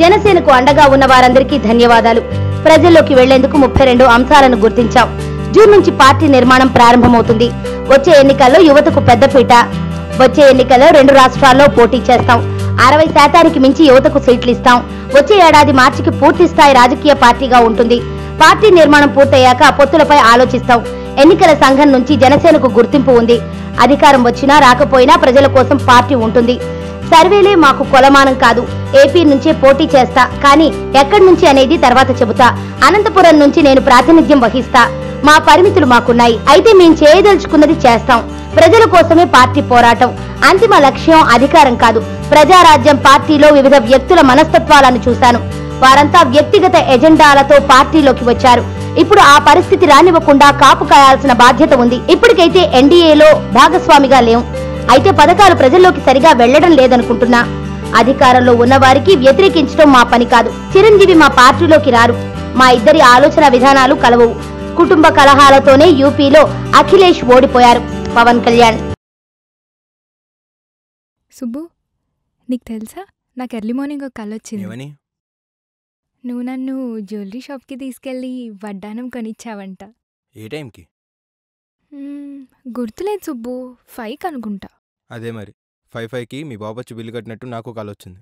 జనసేనకు అండగా ఉన్న వారందరికీ ధన్యవాదాలు. ప్రజల్లోకి వెళ్లేందుకు 32 అంశాలను గుర్తించాం. జూన్ నుంచి పార్టీ నిర్మాణం ప్రారంభమవుతుంది. వచ్చే ఎన్నికల్లో యువతకు పెద్దపీట. వచ్చే ఎన్నికల్లో 2 రాష్ట్రాల్లో పోటీ చేస్తాం. 60% మించి యువతకు సీట్లు ఇస్తాం. వచ్చే ఏడాది మార్చికి పూర్తి స్థాయి రాజకీయ పార్టీగా ఉంటుంది. పార్టీ నిర్మాణం పూర్తయ్యాక పొత్తులపై ఆలోచిస్తాం. ఎన్నికల సంఘం నుంచి జనసేనకు గుర్తింపు ఉంది. అధికారం వచ్చినా రాకపోయినా ప్రజల కోసం పార్టీ ఉంటుంది. సర్వేలే మాకు కొలమానం కాదు. ఏపీ నుంచే పోటీ చేస్తా, కానీ ఎక్కడి నుంచి అనేది తర్వాత చెబుతా. అనంతపురం నుంచి నేను ప్రాతినిధ్యం వహిస్తా. మా పరిమితులు మాకున్నాయి. అయితే మేము చేయదలుచుకున్నది చేస్తాం. ప్రజల కోసమే పార్టీ పోరాటం. అంతిమ లక్ష్యం అధికారం కాదు. ప్రజారాజ్యం పార్టీలో వివిధ వ్యక్తుల మనస్తత్వాలను చూశాను. వారంతా వ్యక్తిగత ఎజెండాలతో పార్టీలోకి వచ్చారు. ఇప్పుడు ఆ పరిస్థితి రానివ్వకుండా కాపు కాయాల్సిన బాధ్యత ఉంది. ఇప్పటికైతే ఎన్డీఏలో భాగస్వామిగా లేం. అయితే పథకాలు ప్రజల్లోకి సరిగా వెళ్లడం లేదనుకుంటున్నా. అధికారంలో ఉన్న వారికి వ్యతిరేకించడం మా పని కాదు. చిరంజీవి మా పార్టీలోకి రారు. మా ఇద్దరి ఆలోచన విధానాలు కలవవు. కుటుంబ కలహాలతోనే యూపీలో అఖిలేష్ ఓడిపోయారు. పవన్ కళ్యాణ్. సుబ్బు, నీకు తెలుసా, నాకు ఎర్లీ మార్నింగ్ ఒక కల వచ్చింది. నువ్వు నన్ను జ్యువెలరీ షాప్కి తీసుకెళ్ళి వడ్డానం కొనిచ్చావంట. ఏ టైంకి? గుర్తులేదు సుబ్బు, 5కి అనుకుంటా. అదే మరి 5కి మీ బాబు వచ్చి బిల్లు కట్టినట్టు నాకు కాల్ వచ్చింది.